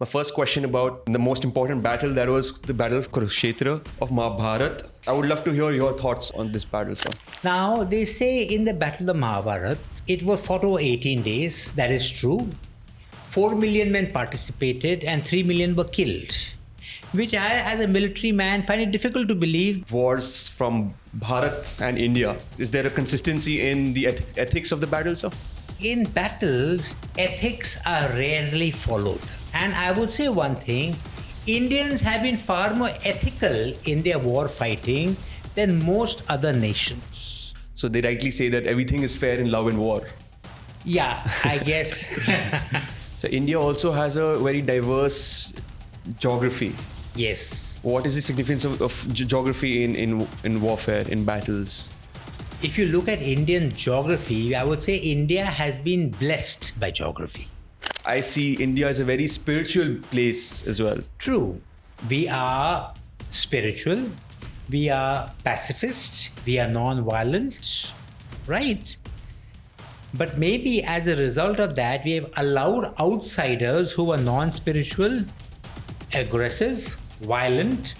My first question about the most important battle, that was the Battle of Kurukshetra of Mahabharata. I would love to hear your thoughts on this battle, sir. Now, they say in the Battle of Mahabharata, it was fought over 18 days. That is true. 4 million men participated and 3 million were killed, which I, as a military man, find it difficult to believe. Wars from Bharat and India. Is there a consistency in the ethics of the battle, sir? In battles, ethics are rarely followed. And I would say one thing, Indians have been far more ethical in their war fighting than most other nations. So they rightly say that everything is fair in love and war. Yeah, I guess. So India also has a very diverse geography. Yes. What is the significance of geography in warfare, in battles? If you look at Indian geography, I would say India has been blessed by geography. I see India as a very spiritual place as well. True. We are spiritual, we are pacifist, we are non-violent, right? But maybe as a result of that, we have allowed outsiders who are non-spiritual, aggressive, violent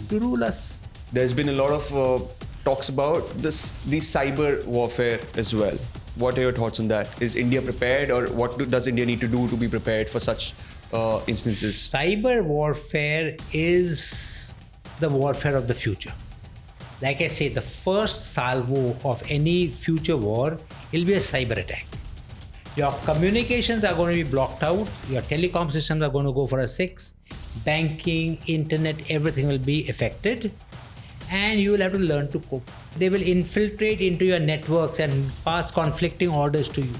to rule us. There's been a lot of talks about the cyber warfare as well. What are your thoughts on that? Is India prepared, or what does India need to do to be prepared for such instances? Cyber warfare is the warfare of the future. Like I say, the first salvo of any future war will be a cyber attack. Your communications are going to be blocked out, your telecom systems are going to go for a 6, banking, internet, everything will be affected, and you will have to learn to cope. They will infiltrate into your networks and pass conflicting orders to you.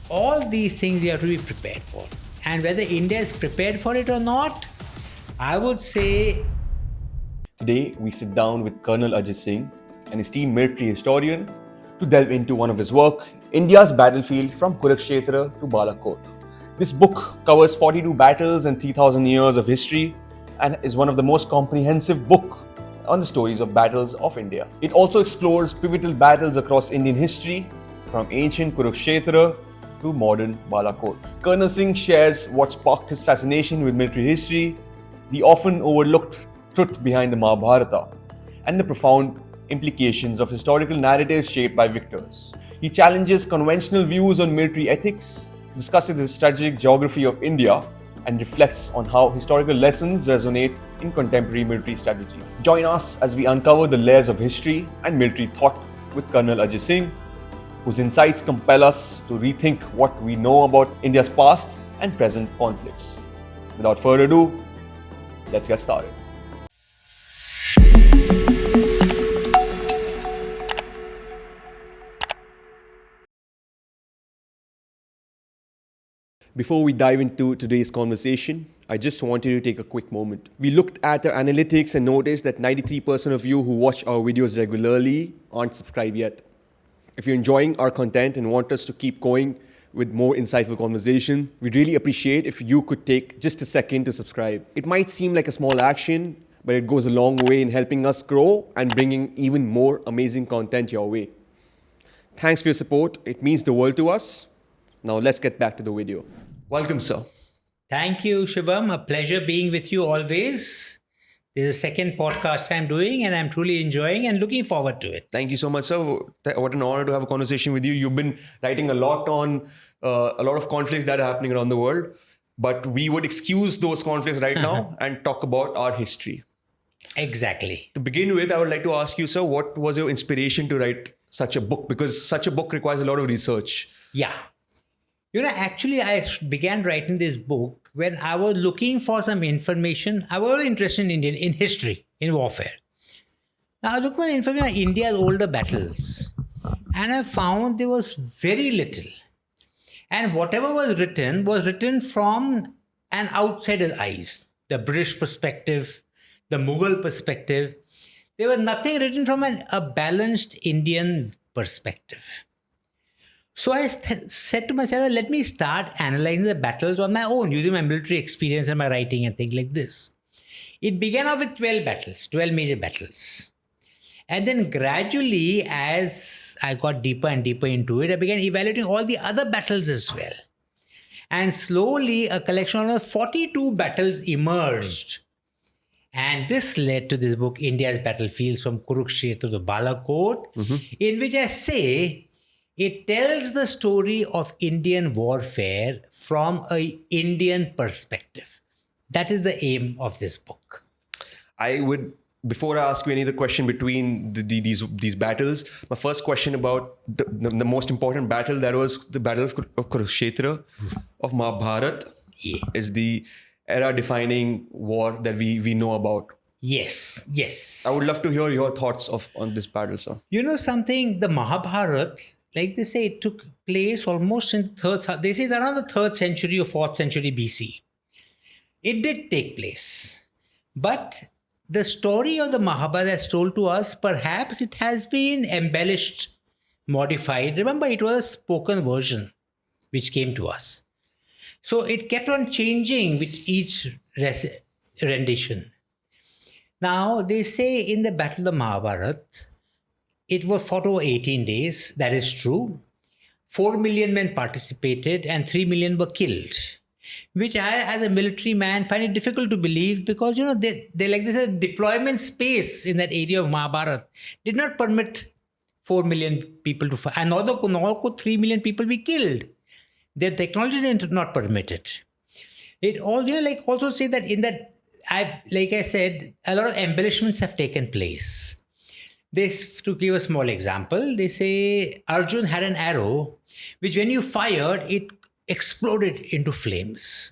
All these things you have to be prepared for. And whether India is prepared for it or not, I would say... Today, we sit down with Colonel Ajay Singh, an esteemed military historian, to delve into one of his work, India's battlefield from Kurukshetra to Balakot. This book covers 42 battles and 3,000 years of history and is one of the most comprehensive books on the stories of battles of India. It also explores pivotal battles across Indian history, from ancient Kurukshetra to modern Balakot. Colonel Singh shares what sparked his fascination with military history, the often overlooked truth behind the Mahabharata, and the profound implications of historical narratives shaped by victors. He challenges conventional views on military ethics, discusses the strategic geography of India, and reflects on how historical lessons resonate in contemporary military strategy. Join us as we uncover the layers of history and military thought with Colonel Ajay Singh, whose insights compel us to rethink what we know about India's past and present conflicts. Without further ado, let's get started. Before we dive into today's conversation, I just wanted to take a quick moment. We looked at the analytics and noticed that 93% of you who watch our videos regularly aren't subscribed yet. If you're enjoying our content and want us to keep going with more insightful conversation, we'd really appreciate if you could take just a second to subscribe. It might seem like a small action, but it goes a long way in helping us grow and bringing even more amazing content your way. Thanks for your support. It means the world to us. Now let's get back to the video. Welcome, sir. Thank you, Shivam. A pleasure being with you always. This is the second podcast I'm doing, and I'm truly enjoying and looking forward to it. Thank you so much, sir. What an honor to have a conversation with you. You've been writing a lot on a lot of conflicts that are happening around the world, but we would excuse those conflicts right now and talk about our history. Exactly. To begin with, I would like to ask you, sir, what was your inspiration to write such a book? Because such a book requires a lot of research. Yeah. Actually, I began writing this book when I was looking for some information. I was interested in history, in warfare. Now, I looked for information on India's older battles, and I found there was very little. And whatever was written from an outsider's eyes, the British perspective, the Mughal perspective. There was nothing written from a balanced Indian perspective. So I said to myself, let me start analyzing the battles on my own, using my military experience and my writing and things like this. It began off with 12 battles, 12 major battles. And then gradually, as I got deeper and deeper into it, I began evaluating all the other battles as well. And slowly, a collection of 42 battles emerged. And this led to this book, India's Battlefields from Kurukshetra to Balakot, in which I say it tells the story of Indian warfare from an Indian perspective. That is the aim of this book. I would, before I ask you any other question between these battles, my first question about the most important battle, that was the Battle of Kurukshetra of Mahabharata, is the era-defining war that we know about. Yes. I would love to hear your thoughts on this battle, sir. You know something, the Mahabharata, like they say, it took place almost in they say it's around the 3rd century or 4th century BC. It did take place. But the story of the Mahabharata as told to us, perhaps it has been embellished, modified. Remember, it was a spoken version which came to us. So it kept on changing with each rendition. Now, they say in the Battle of Mahabharata, it was fought over 18 days. That is true. 4 million men participated and 3 million were killed, which I, as a military man, find it difficult to believe because, they like this deployment space in that area of Mahabharata did not permit 4 million people to fight. And nor could 3 million people be killed. Their technology did not permit it. It all, also say that in that, like I said, a lot of embellishments have taken place. To give a small example, they say Arjun had an arrow, which when you fired, it exploded into flames.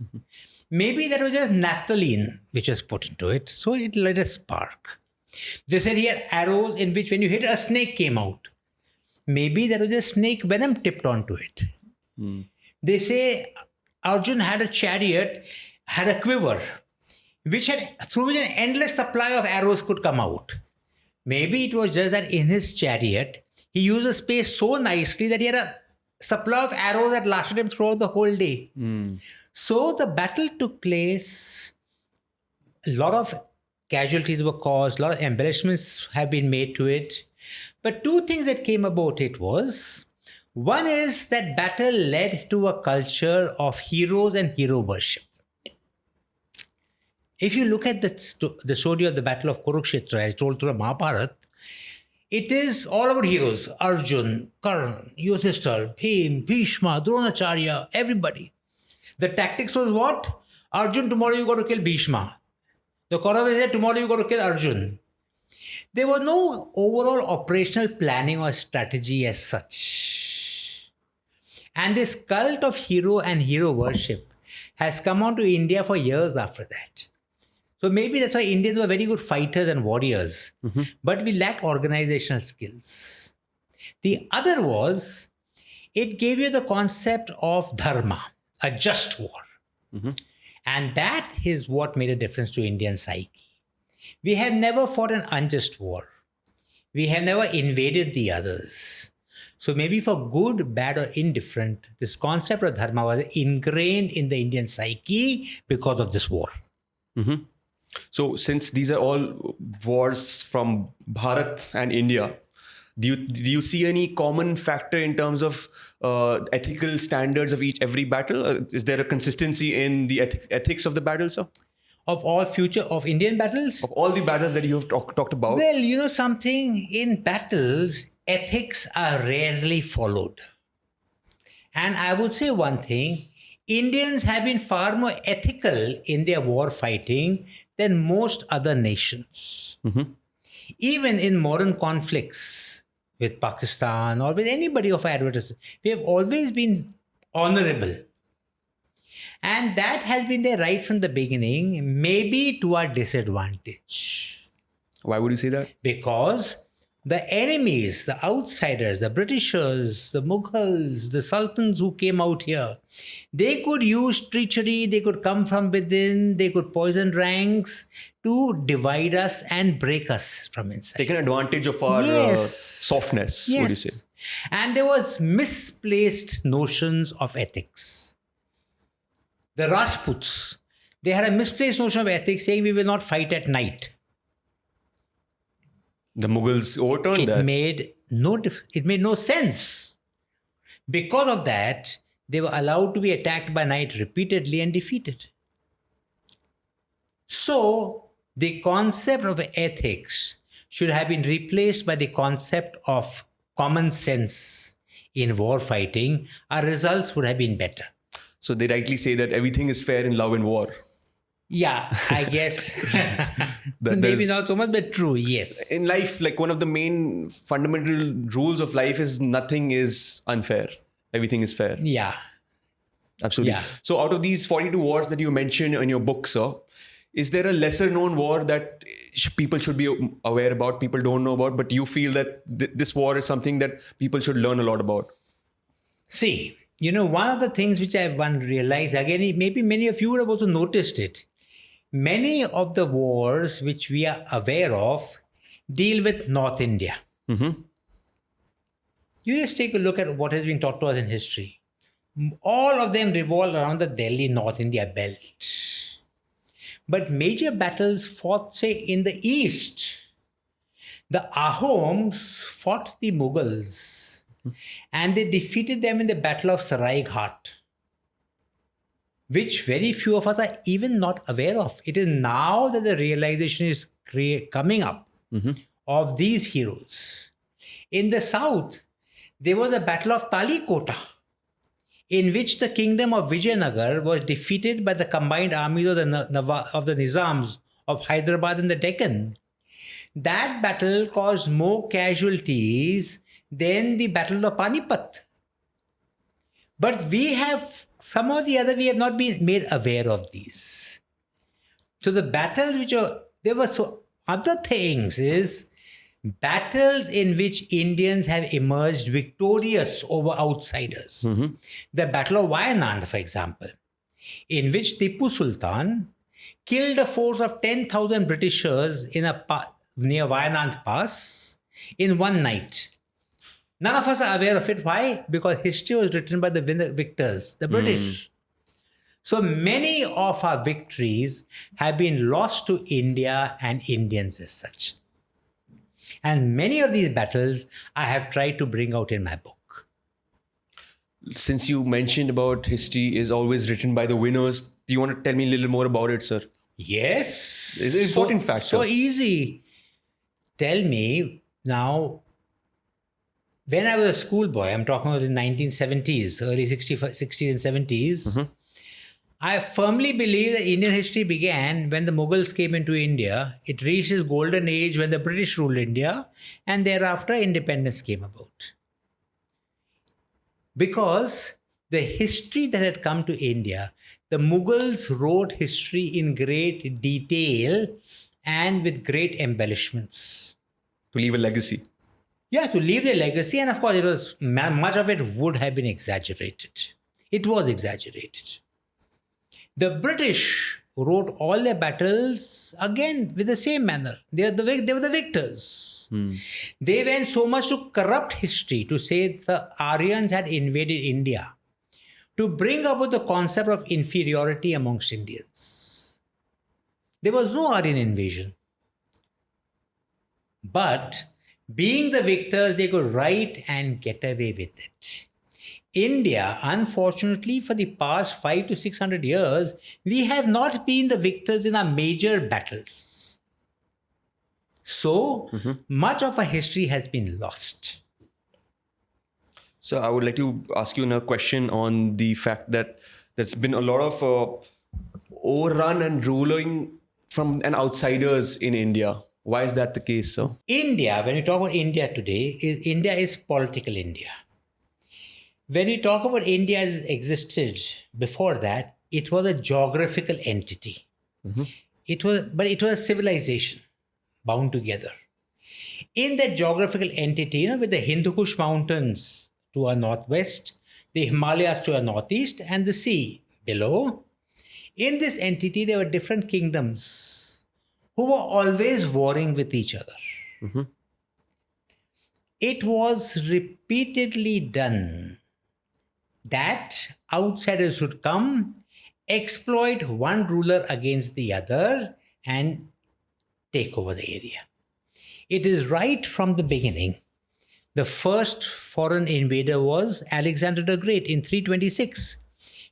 Maybe that was just naphthalene which was put into it, so it let a spark. They said he had arrows in which when you hit, a snake came out. Maybe that was just snake venom tipped onto it. They say Arjun had a chariot, had a quiver, through which an endless supply of arrows could come out. Maybe it was just that in his chariot, he used the space so nicely that he had a supply of arrows that lasted him throughout the whole day. So the battle took place. A lot of casualties were caused. A lot of embellishments have been made to it. But two things that came about it was, one is that battle led to a culture of heroes and hero worship. If you look at the story of the Battle of Kurukshetra as told through the Mahabharata, it is all about heroes. Arjun, Karna, Yudhishthira, Bhim, Bhishma, Dronacharya, everybody. The tactics was what? Arjun, tomorrow you got to kill Bhishma. The Kauravas said, tomorrow you got to kill Arjun. There was no overall operational planning or strategy as such. And this cult of hero and hero worship has come on to India for years after that. So maybe that's why Indians were very good fighters and warriors, but we lack organizational skills. The other was, it gave you the concept of dharma, a just war. And that is what made a difference to Indian psyche. We have never fought an unjust war. We have never invaded the others. So maybe for good, bad or indifferent, this concept of dharma was ingrained in the Indian psyche because of this war. So since these are all wars from Bharat and India, do you see any common factor in terms of ethical standards of every battle? Is there a consistency in the ethics of the battles, sir? Of Indian battles? Of all the battles that you have talked about? Well, you know something, in battles, ethics are rarely followed. And I would say one thing, Indians have been far more ethical in their war fighting than most other nations. Even in modern conflicts with Pakistan or with anybody of our adversaries, we have always been honorable. And that has been there right from the beginning, maybe to our disadvantage. Why would you say that? Because the enemies, the outsiders, the Britishers, the Mughals, the Sultans who came out here, they could use treachery, they could come from within, they could poison ranks to divide us and break us from inside. Taken advantage of our softness, would you say? And there was misplaced notions of ethics. The Rajputs, they had a misplaced notion of ethics saying we will not fight at night. The Mughals overturned that. It made no sense. Because of that, They were allowed to be attacked by night repeatedly and defeated. So, the concept of ethics should have been replaced by the concept of common sense in war fighting. Our results would have been better. So they rightly say that everything is fair in love and war. Yeah, I guess. Maybe there's- not so much, but true, yes. In life, like one of the main fundamental rules of life is nothing is unfair. Everything is fair. Yeah. Absolutely. Yeah. So out of these 42 wars that you mentioned in your book, sir, is there a lesser known war that people should be aware about, people don't know about, but you feel that this war is something that people should learn a lot about? See, one of the things which I've realized, again, maybe many of you would have also noticed it. Many of the wars which we are aware of deal with North India. Mm-hmm. You just take a look at what has been taught to us in history. All of them revolve around the Delhi North India belt. But major battles fought, say, in the east. The Ahoms fought the Mughals and they defeated them in the Battle of Sarai Ghat, which very few of us are even not aware of. It is now that the realization is coming up of these heroes. In the south, there was a Battle of Talikota, in which the kingdom of Vijayanagar was defeated by the combined armies of the Nizams of Hyderabad and the Deccan. That battle caused more casualties than the Battle of Panipat. But we have, some or the other, we have not been made aware of these. So the battles there were other things is battles in which Indians have emerged victorious over outsiders. The Battle of Wayanad, for example, in which Tipu Sultan killed a force of 10,000 Britishers near Wayanad Pass in one night. None of us are aware of it. Why? Because history was written by the victors, the British. So many of our victories have been lost to India and Indians as such. And many of these battles I have tried to bring out in my book. Since you mentioned about history is always written by the winners, do you want to tell me a little more about it, sir? Yes. It's an important factor. So easy. Tell me now, when I was a schoolboy, I'm talking about the 1970s, early 60s and 70s, I firmly believe that Indian history began when the Mughals came into India. It reached its golden age when the British ruled India, and thereafter independence came about. Because the history that had come to India, the Mughals wrote history in great detail and with great embellishments. To leave a legacy. Yeah, to leave their legacy, and of course, it was much of it would have been exaggerated. It was exaggerated. The British wrote all their battles again with the same manner. They were the victors. They went so much to corrupt history to say the Aryans had invaded India, to bring about the concept of inferiority amongst Indians. There was no Aryan invasion. But being the victors, they could write and get away with it. India, unfortunately, for the past 500 to 600 years, we have not been the victors in our major battles. So, much of our history has been lost. So I would like to ask you another question on the fact that there's been a lot of overrun and ruling from outsiders in India. Why is that the case, sir? India, when we talk about India today, India is political India. When we talk about India as existed before that, it was a geographical entity. It was a civilization bound together. In that geographical entity, with the Hindu Kush mountains to our northwest, the Himalayas to our northeast, and the sea below, in this entity there were different kingdoms who were always warring with each other. It was repeatedly done that outsiders would come, exploit one ruler against the other, and take over the area. It is right from the beginning The first foreign invader was Alexander the Great in 326,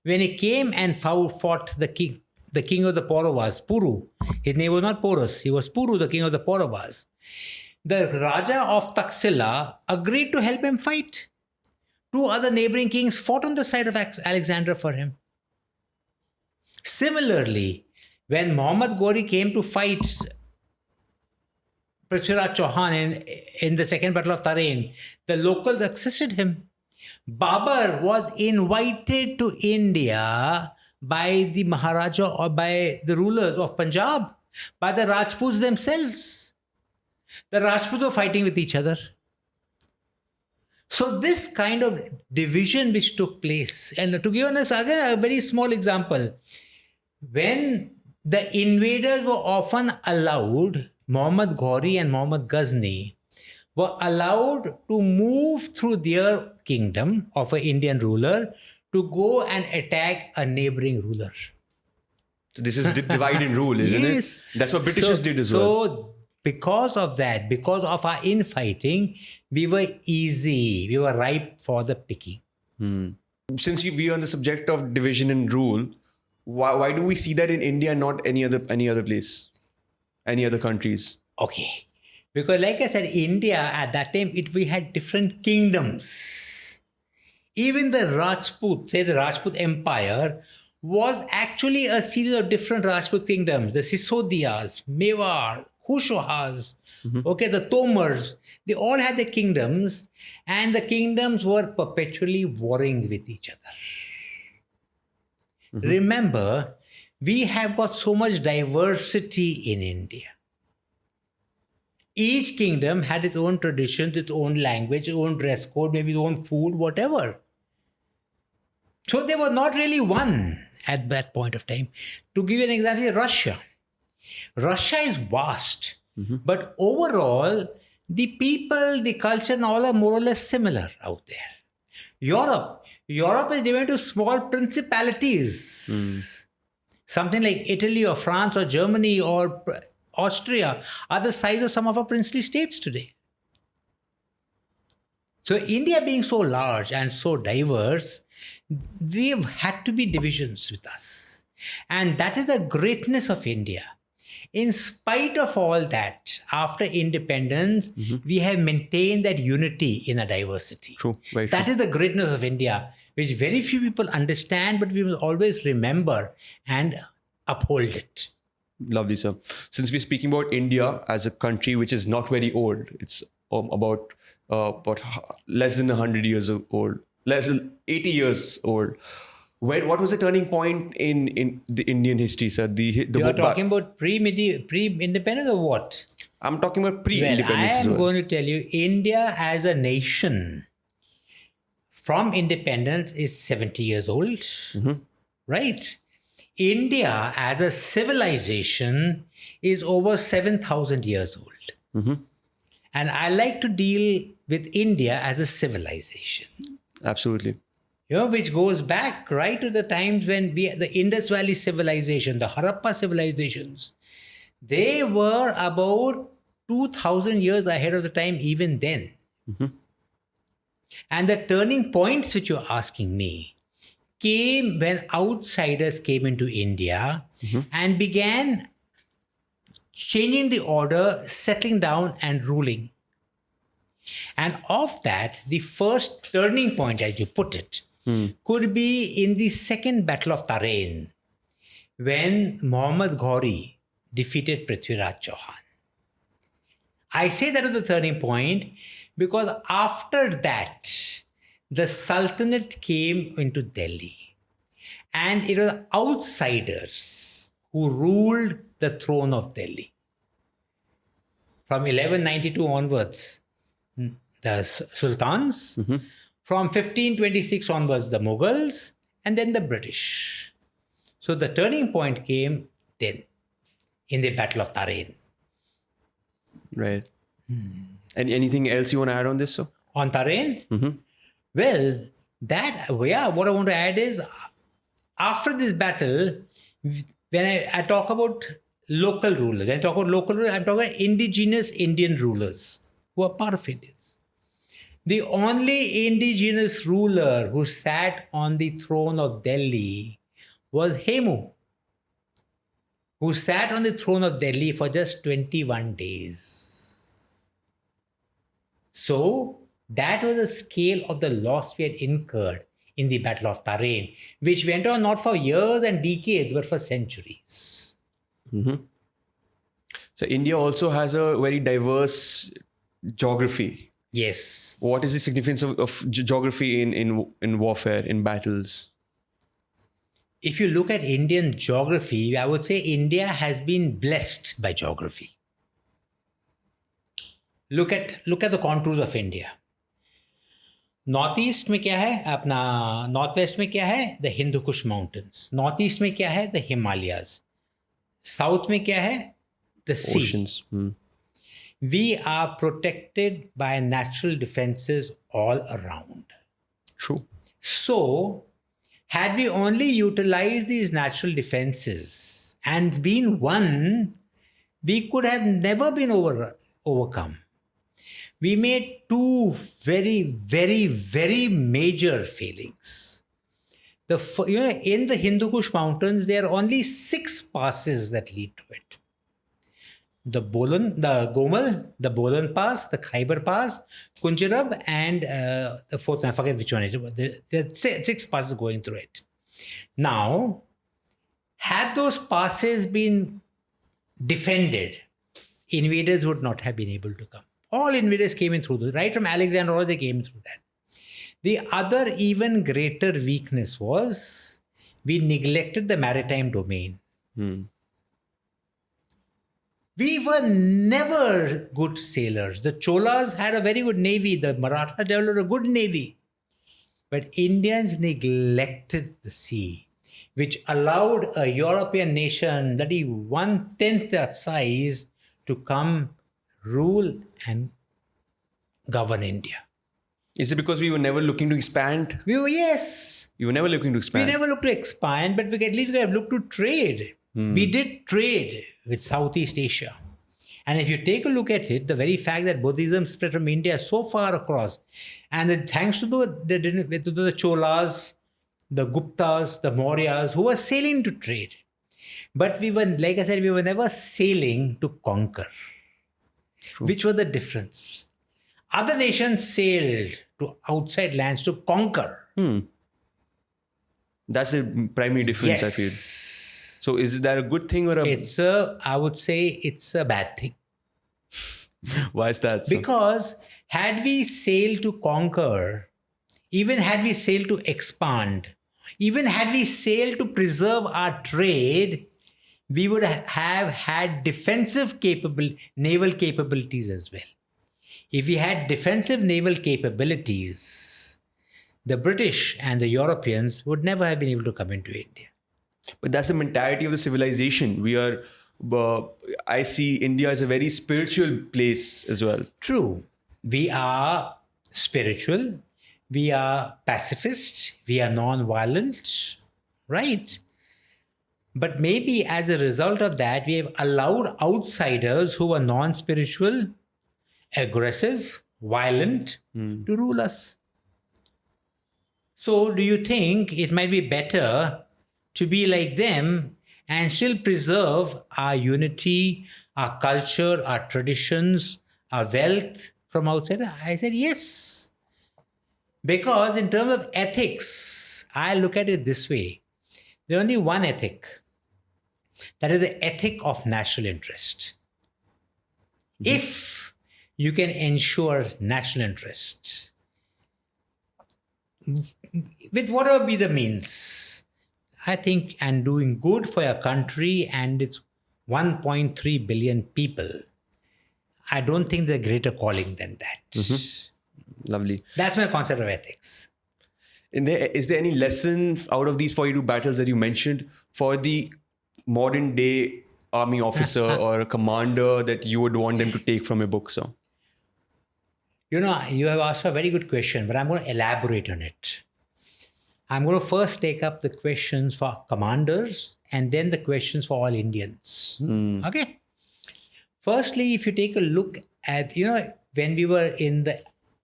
when he came and fought the king of the Pauravas, Puru. His name was not Porus, he was Puru, the king of the Pauravas. The Raja of Taxila agreed to help him fight. Two other neighboring kings fought on the side of Alexander for him. Similarly, when Muhammad Ghori came to fight Prithviraj Chauhan in the Second Battle of Tarain, the locals assisted him. Babur was invited to India by the Maharaja or by the rulers of Punjab, by the Rajputs themselves. The Rajputs were fighting with each other. So this kind of division which took place, and to give us again a very small example, when the invaders were often allowed, Muhammad Ghori and Muhammad Ghazni were allowed to move through their kingdom of an Indian ruler to go and attack a neighboring ruler. So this is divide and rule, isn't Yes. it? That's what Britishers did as well. So because of that, because of our infighting, we were easy. We were ripe for the picking. Since we are on the subject of division and rule, why do we see that in India and not any other place, any other countries? Okay. Because like I said, India at that time, we had different kingdoms. Even the Rajput Empire was actually a series of different Rajput kingdoms. The Sisodiyas, Mewar, Kushawahas, the Tomars, they all had their kingdoms, and the kingdoms were perpetually warring with each other. Remember, we have got so much diversity in India. Each kingdom had its own traditions, its own language, its own dress code, maybe its own food, whatever. So they were not really one at that point of time. To give you an example, Russia. Russia is vast, but overall, the people, the culture, and all are more or less similar out there. Europe is divided into small principalities. Something like Italy or France or Germany or Austria are the size of some of our princely states today. So India being so large and so diverse, they've had to be divisions with us. And that is the greatness of India. In spite of all that, after independence, we have maintained that unity in a diversity. True, very true. That is the greatness of India, which very few people understand, but we will always remember and uphold it. Lovely, sir. Since we're speaking about India as a country which is not very old, it's about less than 100 years old, less than 80 years old. What was the turning point in the Indian history, sir? You are talking about pre-independence or what? I'm talking about pre-independence. I am going to tell you, India as a nation from independence is 70 years old, right? India as a civilization is over 7,000 years old. And I like to deal with India as a civilization. Absolutely. Which goes back right to the times when the Indus Valley civilization, the Harappa civilizations, they were about 2,000 years ahead of the time even then. And the turning points which you're asking me came when outsiders came into India and began changing the order, settling down and ruling. And of that, the first turning point, as you put it, could be in the Second Battle of Tarain, when Muhammad Ghori defeated Prithviraj Chauhan. I say that was the turning point because after that, the Sultanate came into Delhi. And it was outsiders who ruled the throne of Delhi. From 1192 onwards, the Sultans. From 1526 onwards, the Mughals, and then the British. So the turning point came then, in the Battle of Tarain. Right. And anything else you want to add on this, sir? On Tarain? Well, what I want to add is, after this battle, when I talk about local rulers, I'm talking about indigenous Indian rulers who are part of Indians. The only indigenous ruler who sat on the throne of Delhi was Hemu, who sat on the throne of Delhi for just 21 days. So, that was the scale of the loss we had incurred in the Battle of Tarain, which went on not for years and decades, but for centuries. So India also has a very diverse geography. Yes. What is the significance of geography in warfare, in battles? If you look at Indian geography, I would say India has been blessed by geography. Look at the contours of India. Northeast में क्या है अपना Northwest में क्या है the Hindu Kush Mountains. Northeast में क्या है the Himalayas. South में क्या है the sea. Oceans. We are protected by natural defenses all around. True. So, had we only utilized these natural defenses and been one, we could have never been overcome. We made two very, very, very major failings. In the Hindu Kush Mountains, there are only 6 passes that lead to it. The Gomal, the Bolan Pass, the Khyber Pass, Kunjarab, and the fourth, I forget which one it was. There are 6 passes going through it. Now, had those passes been defended, invaders would not have been able to come. All invaders came in through those. Right from Alexander, they came through that. The other even greater weakness was we neglected the maritime domain. We were never good sailers. The Cholas had a very good navy. The Maratha developed a good navy. But Indians neglected the sea, which allowed a European nation that is 1/10 that size to come rule and govern India. Is it because we were never looking to expand? Yes. You were never looking to expand. We never looked to expand, but at least we have looked to trade. We did trade with Southeast Asia. And if you take a look at it, the very fact that Buddhism spread from India so far across, and thanks to the Cholas, the Guptas, the Mauryas, who were sailing to trade. But we were, like I said, we were never sailing to conquer. True. Which was the difference. Other nations sailed to outside lands to conquer. That's the primary difference, yes. I feel. So is that a good thing or I would say it's a bad thing. Why is that so? Because had we sailed to conquer, even had we sailed to expand, even had we sailed to preserve our trade, we would have had defensive naval capabilities as well. If we had defensive naval capabilities, the British and the Europeans would never have been able to come into India. But that's the mentality of the civilization. I see India as a very spiritual place as well. True. We are spiritual. We are pacifist. We are non-violent. Right? But maybe as a result of that, we have allowed outsiders who are non-spiritual, aggressive, violent to rule us. So do you think it might be better to be like them and still preserve our unity, our culture, our traditions, our wealth from outside? I said yes. Because in terms of ethics, I look at it this way. There's only one ethic. That is the ethic of national interest. If you can ensure national interest, with whatever be the means, I think, and doing good for your country and its 1.3 billion people, I don't think there's a greater calling than that. Lovely. That's my concept of ethics. Is there any lesson out of these 42 battles that you mentioned for the modern day army officer or a commander that you would want them to take from your book, sir? You have asked a very good question, but I'm going to elaborate on it. I'm going to first take up the questions for commanders and then the questions for all Indians. Okay? Firstly, if you take a look at, when we were in the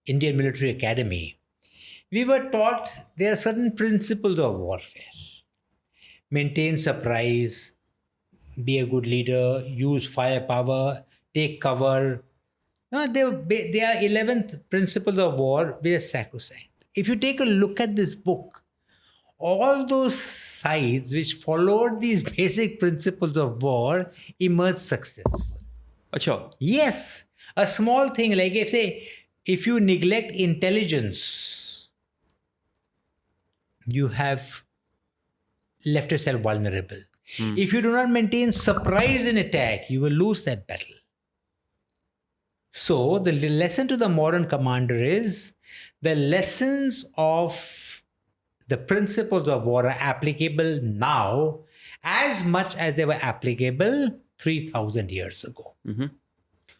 Indian Military Academy, we were taught there are certain principles of warfare. Maintain surprise, be a good leader, use firepower, take cover. No, they are 11th principles of war, which are sacrosanct. If you take a look at this book, all those sides which followed these basic principles of war emerged successful. Acha. Yes, a small thing like if you neglect intelligence, you have left yourself vulnerable. If you do not maintain surprise in attack, you will lose that battle. So the lesson to the modern commander is the lessons of the principles of war are applicable now as much as they were applicable 3,000 years ago.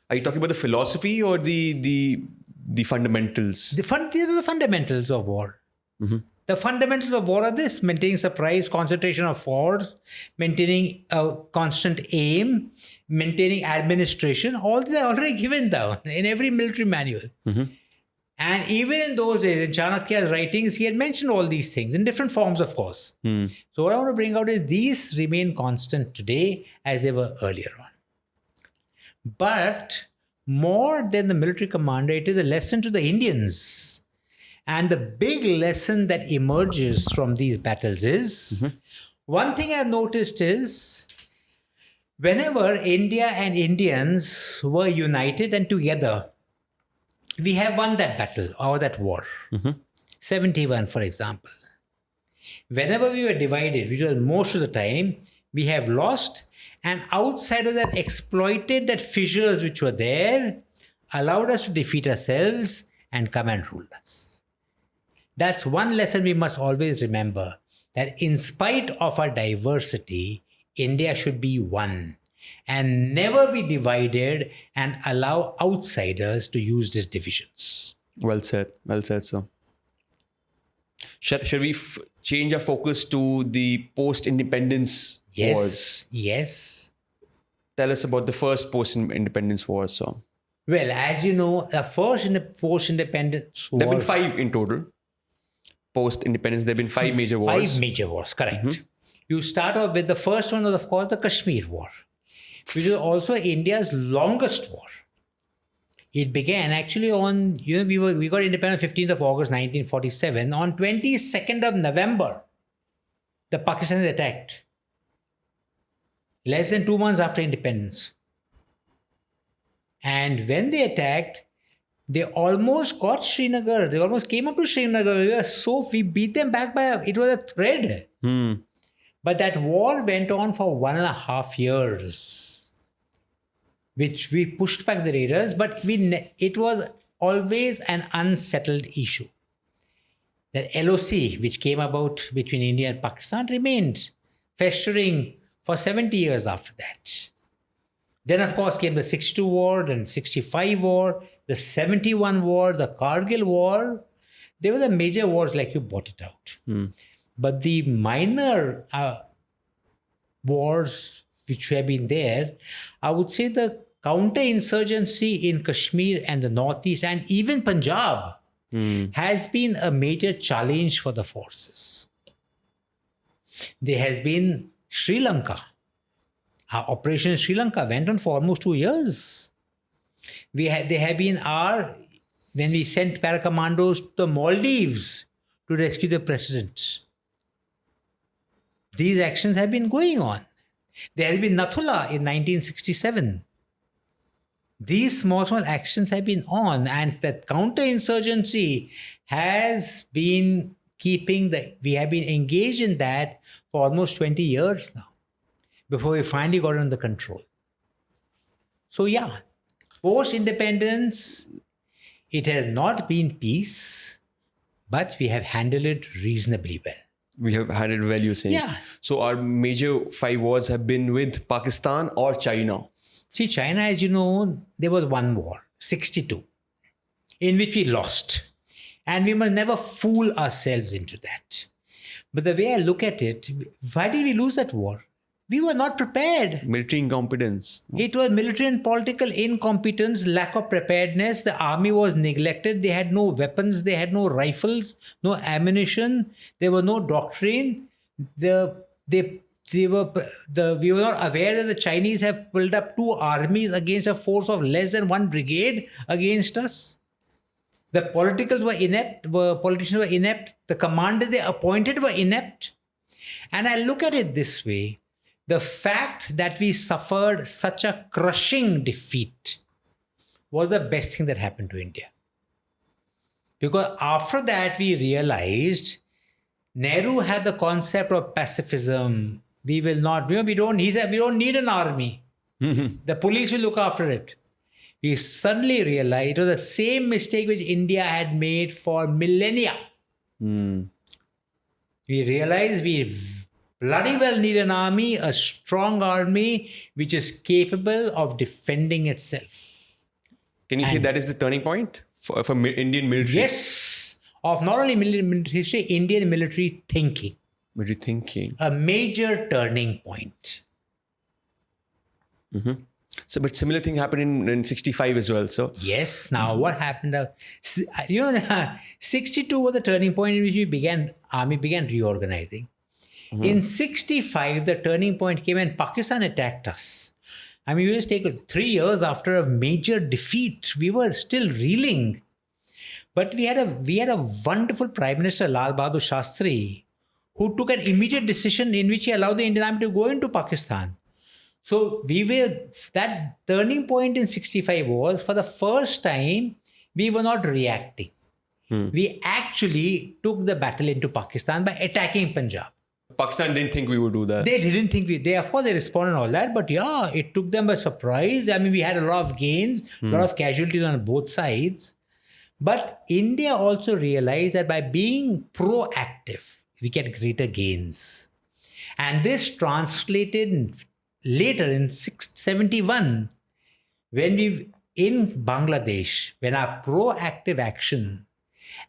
Are you talking about the philosophy or the fundamentals? These are the fundamentals of war. The fundamentals of war are this: maintaining surprise, concentration of force, maintaining a constant aim, maintaining administration. All these are already given down in every military manual. And even in those days, in Chanakya's writings, he had mentioned all these things in different forms, of course. So what I want to bring out is these remain constant today as they were earlier on. But more than the military commander, it is a lesson to the Indians. And the big lesson that emerges from these battles is one thing I've noticed is whenever India and Indians were united and together, we have won that battle or that war. 71, for example. Whenever we were divided, which was most of the time, we have lost, and outsiders that exploited that fissures which were there, allowed us to defeat ourselves and come and rule us. That's one lesson we must always remember, that in spite of our diversity, India should be one and never be divided and allow outsiders to use these divisions. Well said, sir. Shall we change our focus to the post-independence wars? Yes. Tell us about the first post-independence wars, sir. Well, as you know, the first in the post-independence war... There have been 5 in total. Post-independence, there have been 5 major wars. 5 major wars, correct. You start off with the first one was, of course, the Kashmir War, which was also India's longest war. It began actually on, we got independence 15th of August 1947. On 22nd of November, the Pakistanis attacked. Less than 2 months after independence. And when they attacked, they almost got Srinagar. They almost came up to Srinagar. So we beat them back by, it was a thread. But that war went on for 1.5 years, which we pushed back the raiders, but it was always an unsettled issue. That LOC, which came about between India and Pakistan, remained festering for 70 years after that. Then, of course, came the 62 war, then 65 war, the 71 war, the Kargil war. They were the major wars, like you brought it out. But the minor wars which have been there, I would say the counter-insurgency in Kashmir and the Northeast and even Punjab has been a major challenge for the forces. There has been Sri Lanka. Our operation in Sri Lanka went on for almost 2 years. There have been when we sent paracommandos to the Maldives to rescue the president. These actions have been going on. There has been Nathula in 1967. These small actions have been on, and that counter-insurgency has been we have been engaged in that for almost 20 years now, before we finally got it under control. So yeah, post-independence, it has not been peace, but we have handled it reasonably well. We have handled well, you're saying. Yeah. So our major 5 wars have been with Pakistan or China. See, China, as you know, there was one war, 62, in which we lost. And we must never fool ourselves into that. But the way I look at it, why did we lose that war? We were not prepared. Military incompetence. It was military and political incompetence, lack of preparedness. The army was neglected. They had no weapons. They had no rifles, no ammunition. There were no doctrine. We were not aware that the Chinese have pulled up 2 armies against a force of less than 1 brigade against us. The politicians were inept. The commanders they appointed were inept. And I look at it this way. The fact that we suffered such a crushing defeat was the best thing that happened to India. Because after that, we realized Nehru had the concept of pacifism. We will not, we don't need an army. The police will look after it. We suddenly realized it was the same mistake which India had made for millennia. We realized we bloody well need an army, a strong army, which is capable of defending itself. Can you say that is the turning point for Indian military? Yes. Of not only military history, Indian military thinking. Military thinking. A major turning point. So, but similar thing happened in 65 as well. So Yes. Now, what happened? 62 was the turning point in which army began reorganizing. In 65, the turning point came when Pakistan attacked us. I mean, we just take 3 years after a major defeat. We were still reeling. But we had a wonderful Prime Minister, Lal Bahadur Shastri, who took an immediate decision in which he allowed the Indian Army to go into Pakistan. So that turning point in 65 was, for the first time, we were not reacting. We actually took the battle into Pakistan by attacking Punjab. Pakistan didn't think we would do that. They didn't think they responded and all that, but yeah, it took them by surprise. I mean, we had a lot of gains, a lot of casualties on both sides. But India also realized that by being proactive, we get greater gains. And this translated later in 71, in Bangladesh, when our proactive action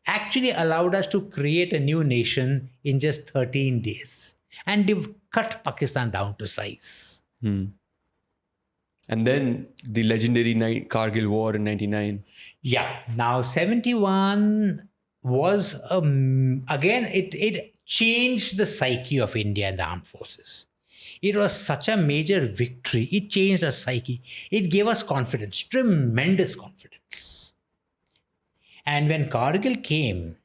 actually allowed us to create a new nation in just 13 days. And they've cut Pakistan down to size. And then the legendary Kargil War in 99. Yeah. Now, 71 was, again, it changed the psyche of India and the armed forces. It was such a major victory. It changed our psyche. It gave us confidence, tremendous confidence. And when Kargil came,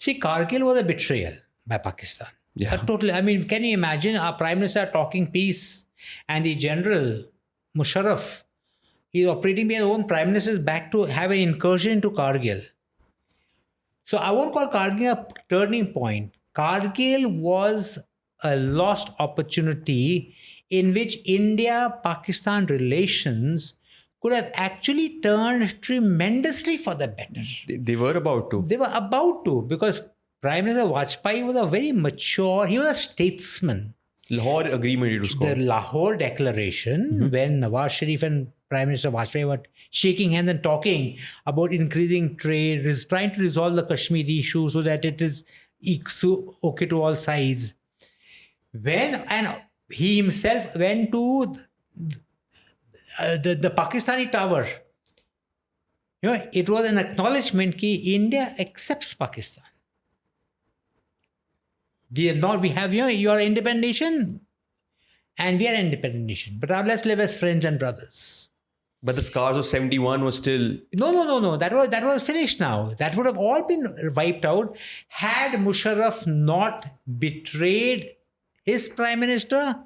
Kargil was a betrayal by Pakistan. Yeah. Totally. I mean, can you imagine our Prime Minister talking peace and the General Musharraf, he's operating behind his own Prime Minister's back to have an incursion into Kargil. So I won't call Kargil a turning point. Kargil was a lost opportunity in which India-Pakistan relations could have actually turned tremendously for the better. They were about to. They were about to, because Prime Minister Vajpayee was a very mature, he was a statesman. Lahore Agreement it was called. The Lahore Declaration, when Nawaz Sharif and Prime Minister Vajpayee were shaking hands and talking about increasing trade, trying to resolve the Kashmiri issue so that it is okay to all sides. And he himself went to the Pakistani tower. It was an acknowledgement that India accepts Pakistan. You are an independent nation and we are an independent nation. But now let's live as friends and brothers. But the scars of 71 was still... No. That was finished now. That would have all been wiped out had Musharraf not betrayed his Prime Minister,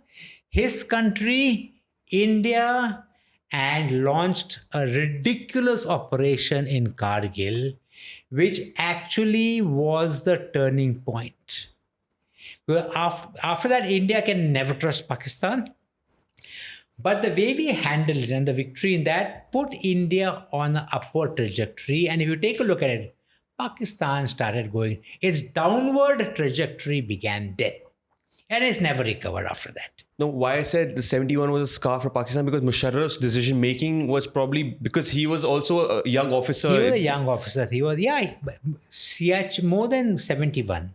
his country, India, and launched a ridiculous operation in Kargil, which actually was the turning point. Well, after that, India can never trust Pakistan. But the way we handled it and the victory in that put India on an upward trajectory. And if you take a look at it, Pakistan started going, its downward trajectory began then. And it's never recovered after that. No, why I said the 71 was a scar for Pakistan, because Musharraf's decision making was probably because he was also a young officer. He was a young officer. He was, more than 71.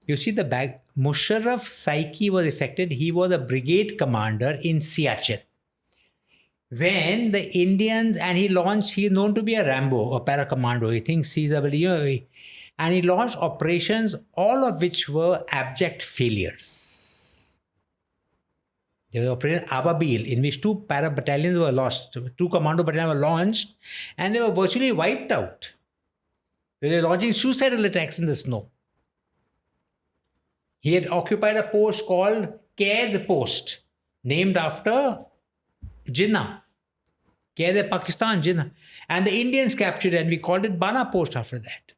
You see the Musharraf's psyche was affected. He was a brigade commander in Siachen. When the Indians, and he's known to be a Rambo, a para-commando. He thinks he's a, and he launched operations, all of which were abject failures. There was Operation Ababil, in which two para-battalions were lost, two commando battalions were launched, and they were virtually wiped out. They were launching suicidal attacks in the snow. He had occupied a post called Kaid Post, named after Jinnah. Kaid Pakistan, Jinnah. And the Indians captured it, and we called it Bana Post after that.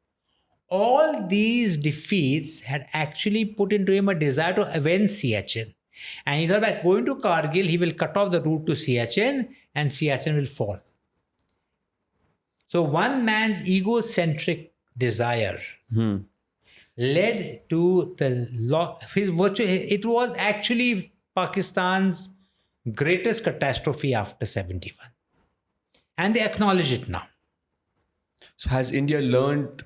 All these defeats had actually put into him a desire to avenge Siachen. And he thought by going to Kargil, he will cut off the route to Siachen, and Siachen will fall. So one man's egocentric desire led to it was actually Pakistan's greatest catastrophe after 71. And they acknowledge it now. So has India learned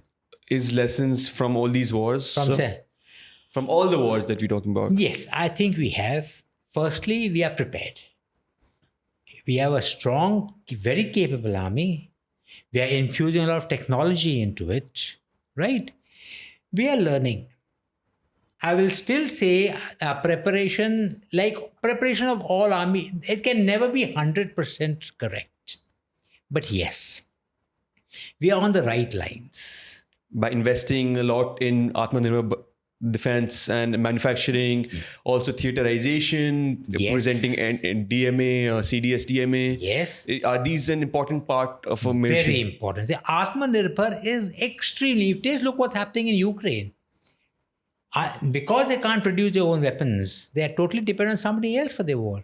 its lessons from all these wars? From all the wars that we're talking about? Yes, I think we have. Firstly, we are prepared. We have a strong, very capable army. We are infusing a lot of technology into it, right? We are learning. I will still say preparation, like preparation of all army, it can never be 100% correct. But yes, we are on the right lines. By investing a lot in Atmanirbhar defense and manufacturing, also theaterization, presenting DMA, CDS DMA. Yes. Are these an important part of a military? Very important. The Atmanirbhar is extremely, just look what's happening in Ukraine. Because they can't produce their own weapons, they are totally dependent on somebody else for their war.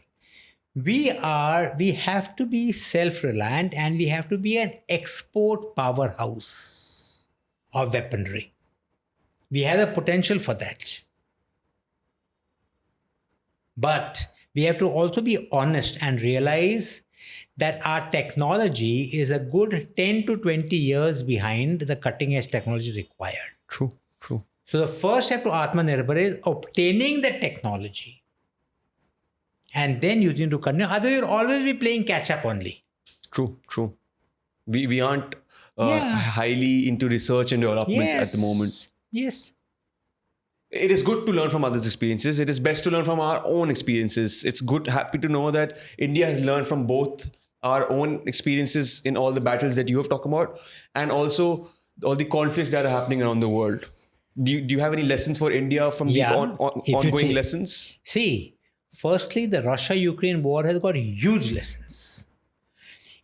We have to be self-reliant, and we have to be an export powerhouse of weaponry. We have the potential for that. But we have to also be honest and realize that our technology is a good 10 to 20 years behind the cutting edge technology required. True. So the first step to Atmanirbhar is obtaining the technology and then using it to continue. Otherwise, you'll always be playing catch up only. True. We aren't highly into research and development at the moment. Yes. It is good to learn from others' experiences. It is best to learn from our own experiences. It's happy to know that India has learned from both our own experiences in all the battles that you have talked about, and also all the conflicts that are happening around the world. Do you have any lessons for India from the ongoing lessons? See, firstly, the Russia-Ukraine war has got huge lessons.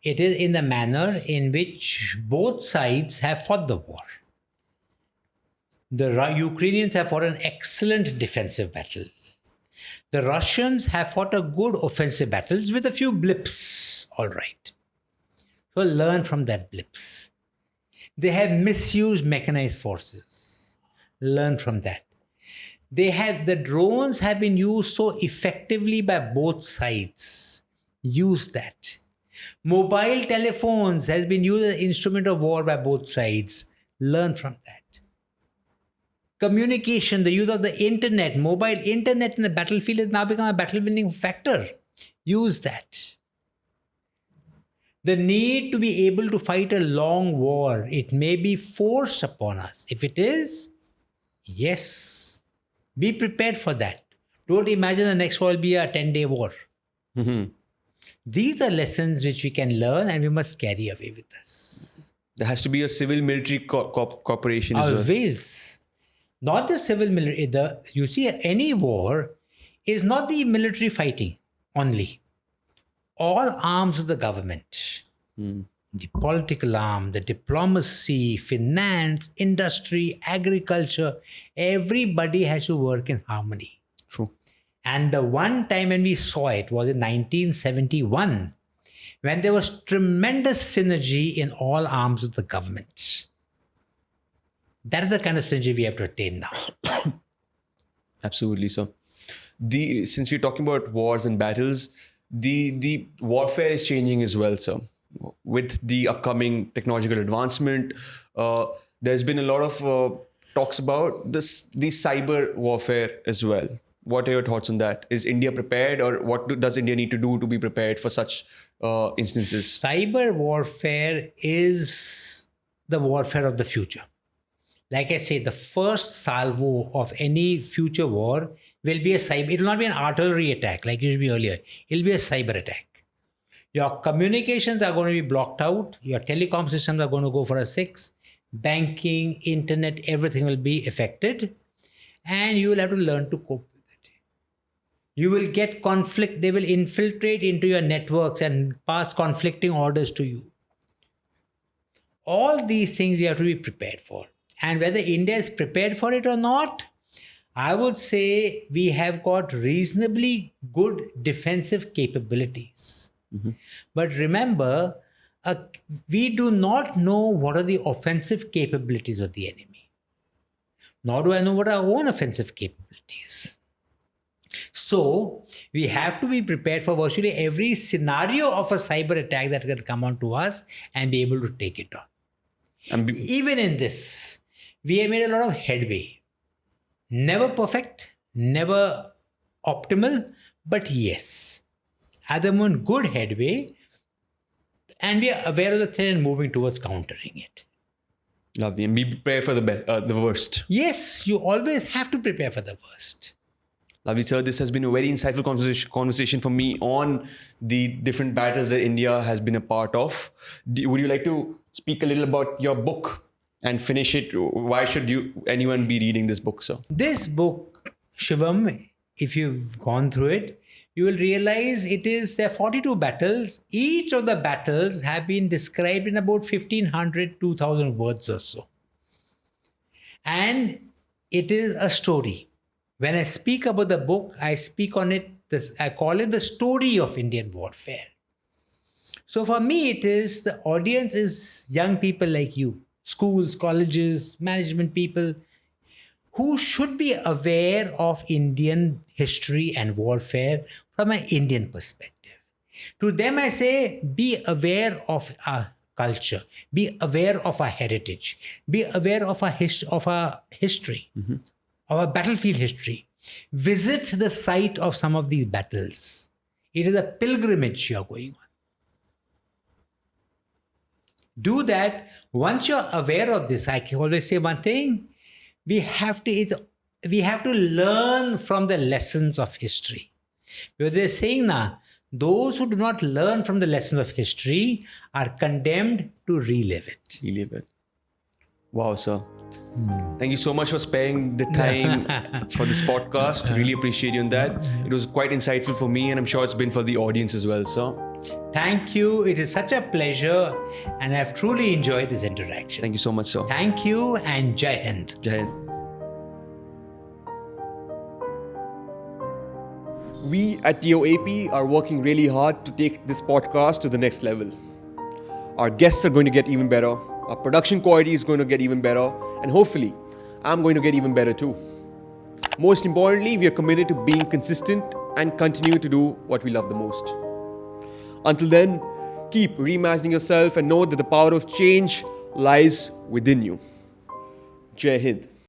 It is in the manner in which both sides have fought the war. The Ukrainians have fought an excellent defensive battle. The Russians have fought a good offensive battles with a few blips, all right. So learn from that blips. They have misused mechanized forces. Learn from that. The drones have been used so effectively by both sides. Use that. Mobile telephones has been used as an instrument of war by both sides. Learn from that. Communication, the use of the internet, mobile internet in the battlefield has now become a battle-winning factor. Use that. The need to be able to fight a long war, it may be forced upon us. If it is, yes, be prepared for that. Don't imagine the next war will be a 10-day war. Mm-hmm. These are lessons which we can learn and we must carry away with us. There has to be a civil-military cooperation as well. Always. Not the civil military. You see, any war is not the military fighting only. All arms of the government, the political arm, the diplomacy, finance, industry, agriculture, everybody has to work in harmony. True. And the one time when we saw it was in 1971, when there was tremendous synergy in all arms of the government. That is the kind of synergy we have to attain now. Absolutely. So, since we're talking about wars and battles, the warfare is changing as well. So, with the upcoming technological advancement, there's been a lot of talks about the cyber warfare as well. What are your thoughts on that? Is India prepared, or does India need to do to be prepared for such instances? Cyber warfare is the warfare of the future. Like I say, the first salvo of any future war will be a cyber. It will not be an artillery attack like it used to be earlier. It will be a cyber attack. Your communications are going to be blocked out. Your telecom systems are going to go for a 6. Banking, internet, everything will be affected. And you will have to learn to cope with it. You will get conflict. They will infiltrate into your networks and pass conflicting orders to you. All these things you have to be prepared for. And whether India is prepared for it or not, I would say we have got reasonably good defensive capabilities. But remember, we do not know what are the offensive capabilities of the enemy. Nor do I know what are our own offensive capabilities. So we have to be prepared for virtually every scenario of a cyber attack that can come onto us and be able to take it on. Even in this, we have made a lot of headway. Never perfect, never optimal, but yes, at the moment, good headway, and we are aware of the threat and moving towards countering it. Lovely. And be prepared for the worst. Yes, you always have to prepare for the worst. Lovely, sir. This has been a very insightful conversation for me on the different battles that India has been a part of. Would you like to speak a little about your book and finish it? Why should anyone be reading this book, sir? This book, Shivam, if you've gone through it, you will realize there are 42 battles. Each of the battles have been described in about 1,500, 2,000 words or so. And it is a story. When I speak about the book, I speak on it, I call it the story of Indian warfare. So for me, the audience is young people like you, schools, colleges, management people, who should be aware of Indian history and warfare from an Indian perspective. To them, I say, be aware of our culture, be aware of our heritage, be aware of our history, of our battlefield history. Visit the site of some of these battles. It is a pilgrimage you are going on. Do that. Once you're aware of this, I can always say one thing. We have to learn from the lessons of history. Because they're saying now, those who do not learn from the lessons of history are condemned to relive it. Relive it. Wow, sir. Thank you so much for sparing the time for this podcast. Really appreciate you on that. It was quite insightful for me, and I'm sure it's been for the audience as well, sir. Thank you. It is such a pleasure, and I've truly enjoyed this interaction. Thank you so much, sir. Thank you, and Jai Hind. Jai Hind. We at TOAP are working really hard to take this podcast to the next level. Our guests are going to get even better. Our production quality is going to get even better. And hopefully, I'm going to get even better too. Most importantly, we are committed to being consistent and continue to do what we love the most. Until then, keep reimagining yourself and know that the power of change lies within you. Jai Hind.